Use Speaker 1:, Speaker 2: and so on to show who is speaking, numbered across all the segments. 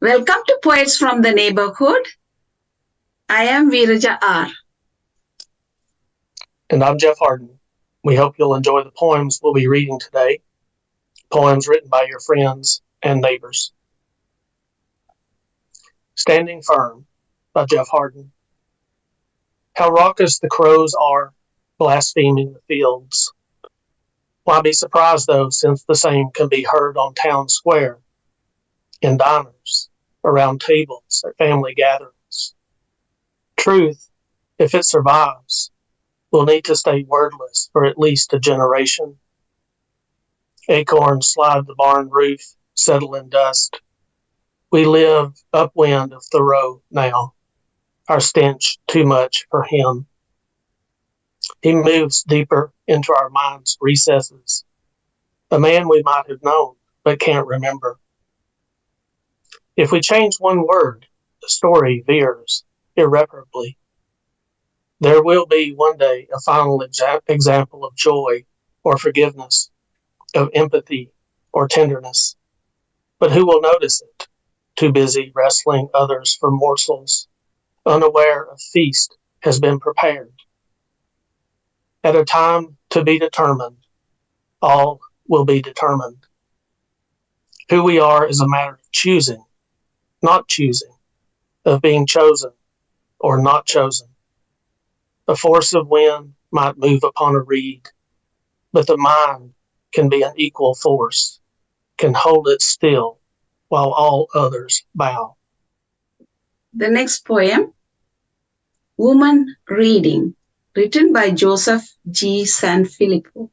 Speaker 1: Welcome to Poets from the Neighborhood. I am VeerajaR.
Speaker 2: And I'm Jeff Hardin. We hope you'll enjoy the poems we'll be reading today, poems written by your friends and neighbors. Standing Firm by Jeff Hardin. How raucous the crows are, blaspheming the fields. Why be surprised, though, since the same can be heard on town square, in diners, around tables at family gatherings. Truth, if it survives, will need to stay wordless for at least a generation. Acorns slide the barn roof, settle in dust. We live upwind of Thoreau now, our stench too much for him. He moves deeper into our minds' recesses, a man we might have known but can't remember. If we change one word, the story veers irreparably. There will be one day a final example of joy or forgiveness, of empathy or tenderness. But who will notice it? Too busy wrestling others for morsels, unaware a feast has been prepared. At a time to be determined, all will be determined. Who we are is a matter of choosing, not choosing, of being chosen or not chosen. A force of wind might move upon a reed, but the mind can be an equal force, can hold it still while all others bow.
Speaker 1: The next poem, Woman Reading, written by Joseph G. Sanfilippo.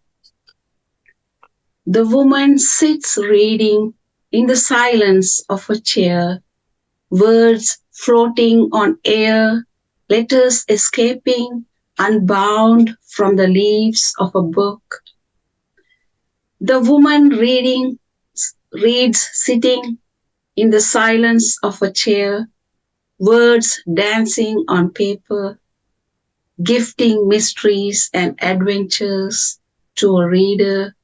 Speaker 1: The woman sits reading in the silence of a chair, words floating on air, letters escaping unbound from the leaves of a book. The woman reads sitting in the silence of a chair, words dancing on paper, gifting mysteries and adventures to a reader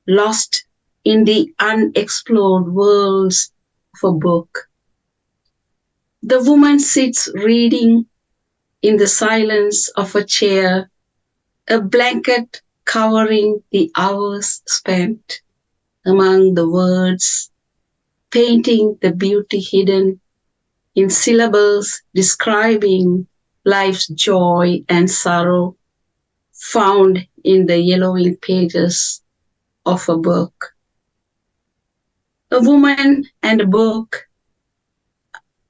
Speaker 1: lost in the unexplored worlds of a book. The woman sits reading in the silence of a chair, a blanket covering the hours spent among the words, painting the beauty hidden in syllables describing life's joy and sorrow found in the yellowing pages of a book. A woman and a book,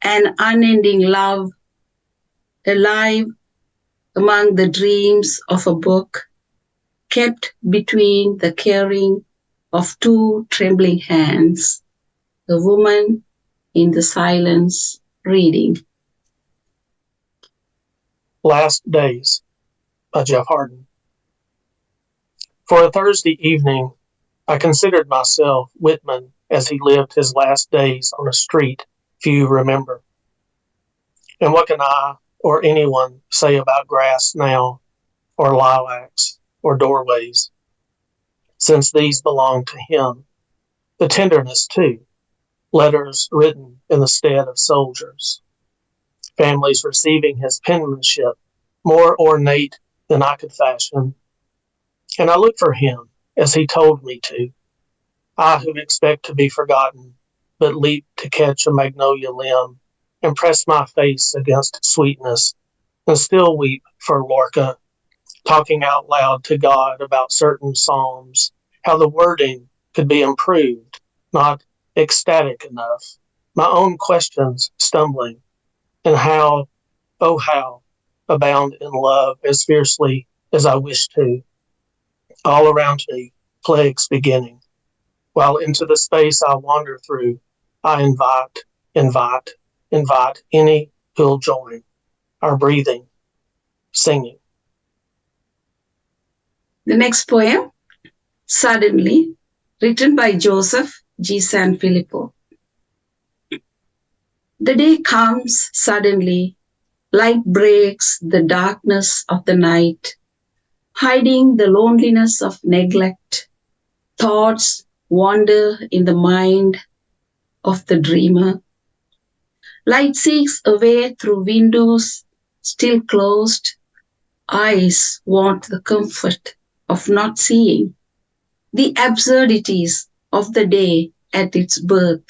Speaker 1: an unending love, alive among the dreams of a book, kept between the caring of two trembling hands, the woman in the silence reading.
Speaker 2: Last Days by Jeff Hardin. For a Thursday evening, I considered myself Whitman as he lived his last days on a street few remember. And what can I or anyone say about grass now, or lilacs, or doorways, since these belong to him? The tenderness, too, letters written in the stead of soldiers, families receiving his penmanship, more ornate than I could fashion. And I look for him as he told me to, I who expect to be forgotten, but leap to catch a magnolia limb and press my face against sweetness and still weep for Lorca, talking out loud to God about certain psalms, how the wording could be improved, not ecstatic enough, my own questions stumbling, and how, oh how, abound in love as fiercely as I wish to. All around me, plagues beginning, while into the space I wander through, I invite any who'll join our breathing, singing.
Speaker 1: The next poem, Suddenly, written by Joseph G. Sanfilippo. The day comes suddenly, light breaks the darkness of the night, hiding the loneliness of neglect. Thoughts wander in the mind of the dreamer. Light seeks a way through windows still closed. Eyes want the comfort of not seeing the absurdities of the day at its birth.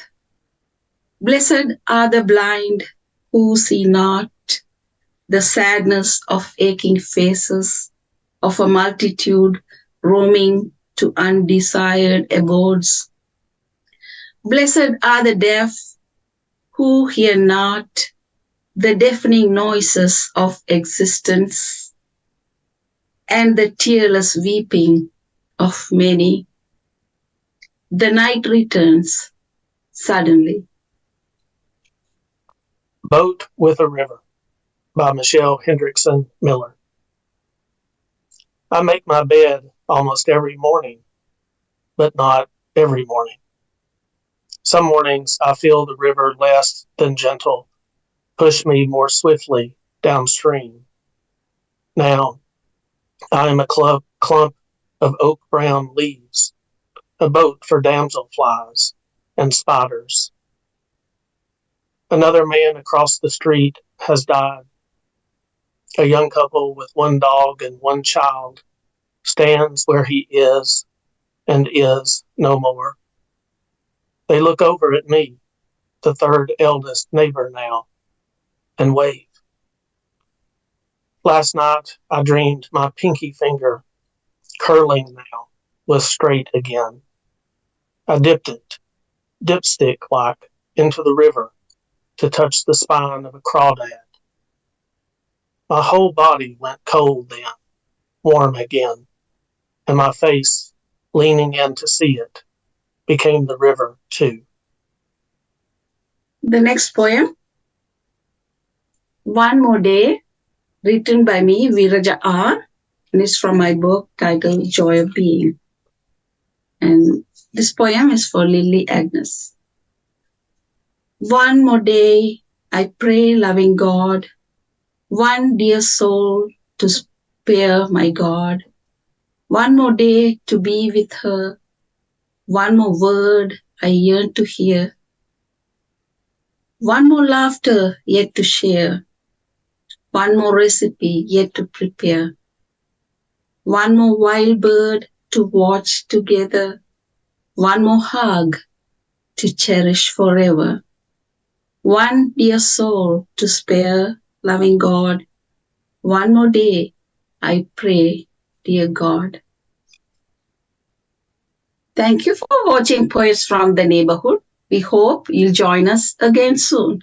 Speaker 1: Blessed are the blind who see not the sadness of aching faces of a multitude roaming to undesired abodes. Blessed are the deaf who hear not the deafening noises of existence and the tearless weeping of many. The night returns suddenly.
Speaker 2: Boat with a River by Michelle Hendrixson-Miller. I make my bed almost every morning, but not every morning. Some mornings I feel the river less than gentle, push me more swiftly downstream. Now I am a clump of oak brown leaves, a boat for damselflies and spiders. Another man across the street has died. A young couple with one dog and one child stands where he is and is no more. They look over at me, the third eldest neighbor now, and wave. Last night I dreamed my pinky finger, curling now, was straight again. I dipped it, dipstick-like, into the river to touch the spine of a crawdad. My whole body went cold then, warm again, and my face, leaning in to see it, became the river too.
Speaker 1: The next poem, One More Day, written by me, VeerajaR, and it's from my book titled Joy of Being. And this poem is for Lily Agnes. One more day, I pray, loving God, one dear soul to spare, my God. One more day to be with her, one more word I yearn to hear. One more laughter yet to share, one more recipe yet to prepare. One more wild bird to watch together, one more hug to cherish forever. One dear soul to spare, loving God. One more day, I pray, dear God. Thank you for watching Poets from the Neighborhood. We hope you'll join us again soon.